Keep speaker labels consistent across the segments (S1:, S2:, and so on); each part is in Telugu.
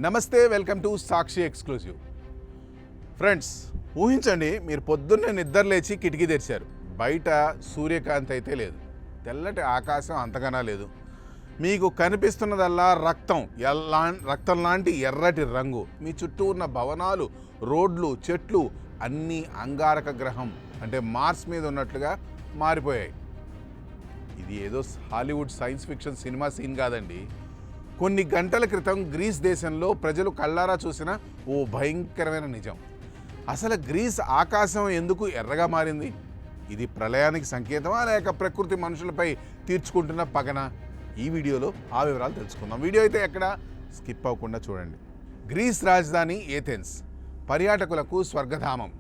S1: నమస్తే, welcome to Sakshi exclusive. Friends, ఊహించండి, మీరు పొద్దున్నే నిద్ర లేచి కిటికీ తెరిచారు. బయట సూర్యకాంతి అయితే లేదు, తెల్లటి ఆకాశం అంతకన్నా లేదు. మీకు కనిపిస్తున్నదల్లా రక్తం లాంటి ఎర్రటి రంగు. మీ చుట్టూ ఉన్న భవనాలు, రోడ్లు, చెట్లు అన్నీ అంగారక గ్రహం అంటే మార్స్ మీద ఉన్నట్లుగా మారిపోయాయి. ఇది ఏదో Hollywood science fiction cinema scene కాదండి. కొన్ని గంటల క్రితం గ్రీస్ దేశంలో ప్రజలు కళ్ళారా చూసిన ఓ భయంకరమైన నిజం. అసలు గ్రీస్ ఆకాశం ఎందుకు ఎర్రగా మారింది? ఇది ప్రళయానికి సంకేతమా, లేక ప్రకృతి మనుషులపై తీర్చుకుంటున్న పగన? ఈ వీడియోలో ఆ వివరాలు తెలుసుకుందాం. వీడియో అయితే ఎక్కడ స్కిప్ అవ్వకుండా చూడండి. గ్రీస్ రాజధాని ఏథెన్స్ పర్యాటకులకు స్వర్గధామం.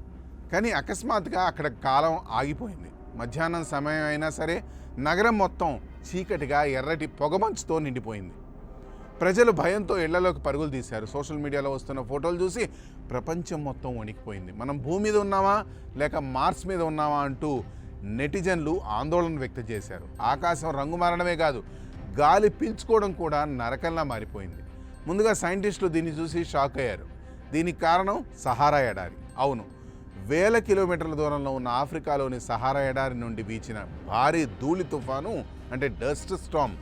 S1: కానీ అకస్మాత్తుగా అక్కడ కాలం ఆగిపోయింది. మధ్యాహ్నం సమయం అయినా సరే నగరం మొత్తం చీకటిగా ఎర్రటి పొగమంచుతో నిండిపోయింది. ప్రజలు భయంతో ఇళ్లలోకి పరుగులు తీశారు. సోషల్ మీడియాలో వస్తున్న ఫోటోలు చూసి ప్రపంచం మొత్తం వణికిపోయింది. మనం భూమి మీద ఉన్నామా లేక మార్స్ మీద ఉన్నామా అంటూ నెటిజన్లు ఆందోళన వ్యక్తం చేశారు. ఆకాశం రంగు మారడమే కాదు, గాలి పీల్చుకోవడం కూడా నరకంలా మారిపోయింది. ముందుగా సైంటిస్టులు దీన్ని చూసి షాక్ అయ్యారు. దీనికి కారణం సహారా ఎడారి. అవును, వేల కిలోమీటర్ల దూరంలో ఉన్న ఆఫ్రికాలోని సహారా ఎడారి నుండి వీచిన భారీ ధూళి తుఫాను అంటే డస్ట్ స్టార్మ్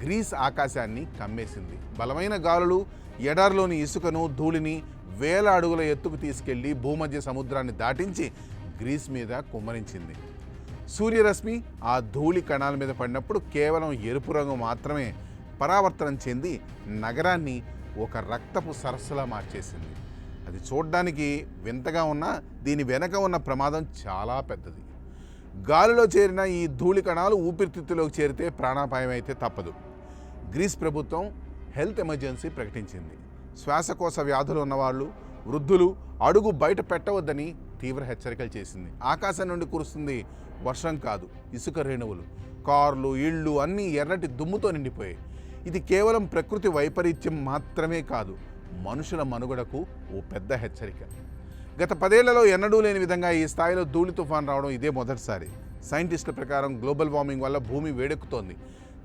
S1: గ్రీస్ ఆకాశాన్ని కమ్మేసింది. బలమైన గాలులు ఎడారిలోని ఇసుకను, ధూళిని వేల అడుగుల ఎత్తుకు తీసుకెళ్లి భూమధ్య సముద్రాన్ని దాటించి గ్రీస్ మీద కుమ్మరించింది. సూర్యరశ్మి ఆ ధూళి కణాల మీద పడినప్పుడు కేవలం ఎరుపు రంగు మాత్రమే పరావర్తనం చెంది నగరాన్ని ఒక రక్తపు సరస్సులా మార్చేసింది. అది చూడ్డానికి వింతగా ఉన్నా దీని వెనక ఉన్న ప్రమాదం చాలా పెద్దది. గాలిలో చేరిన ఈ ధూళి కణాలు ఊపిరితిత్తులోకి చేరితే ప్రాణాపాయం అయితే తప్పదు. గ్రీస్ ప్రభుత్వం హెల్త్ ఎమర్జెన్సీ ప్రకటించింది. శ్వాసకోశ వ్యాధులు ఉన్నవాళ్ళు, వృద్ధులు అడుగు బయట పెట్టవద్దని తీవ్ర హెచ్చరికలు చేసింది. ఆకాశం నుండి కురుస్తుంది వర్షం కాదు, ఇసుక రేణువులు. కార్లు, ఇళ్ళు అన్నీ ఎర్రటి దుమ్ముతో నిండిపోయాయి. ఇది కేవలం ప్రకృతి వైపరీత్యం మాత్రమే కాదు, మనుషుల మనుగడకు ఓ పెద్ద హెచ్చరిక. గత 10 ఏళ్లలో ఎన్నడూ లేని విధంగా ఈ స్థాయిలో ధూళి తుఫాన్ రావడం ఇదే మొదటిసారి. సైంటిస్టుల ప్రకారం గ్లోబల్ వార్మింగ్ వల్ల భూమి వేడెక్కుతోంది.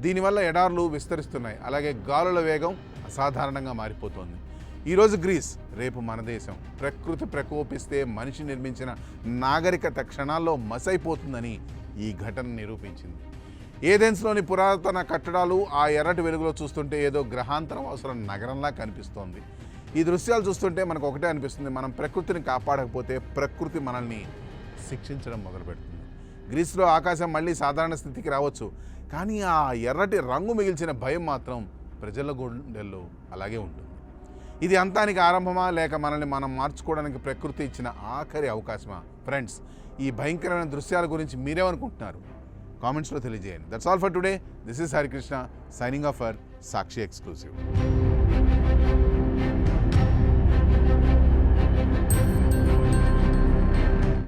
S1: దీనివల్ల ఎడార్లు విస్తరిస్తున్నాయి. అలాగే గాలుల వేగం అసాధారణంగా మారిపోతోంది. ఈరోజు గ్రీస్, రేపు మన దేశం. ప్రకృతి ప్రకోపిస్తే మనిషి నిర్మించిన నాగరికత క్షణాల్లో మసైపోతుందని ఈ ఘటన నిరూపించింది. ఏథెన్స్లోని పురాతన కట్టడాలు ఆ ఎర్రటి వెలుగులో చూస్తుంటే ఏదో గ్రహాంతరం అవసరం నగరంలా కనిపిస్తోంది. ఈ దృశ్యాలు చూస్తుంటే మనకు ఒకటే అనిపిస్తుంది, మనం ప్రకృతిని కాపాడకపోతే ప్రకృతి మనల్ని శిక్షించడం మొదలుపెడుతుంది. గ్రీస్లో ఆకాశం మళ్ళీ సాధారణ స్థితికి రావచ్చు, కానీ ఆ ఎర్రటి రంగు మిగిల్చిన భయం మాత్రం ప్రజల గుండెల్లో అలాగే ఉంటుంది. ఇది అంతానికి ఆరంభమా, లేక మనల్ని మనం మార్చుకోవడానికి ప్రకృతి ఇచ్చిన ఆఖరి అవకాశమా? ఫ్రెండ్స్, ఈ భయంకరమైన దృశ్యాల గురించి మీరేమనుకుంటున్నారు? కామెంట్స్లో తెలియజేయండి. That's all for today. This is Harikrishna signing off for Sakshi exclusive.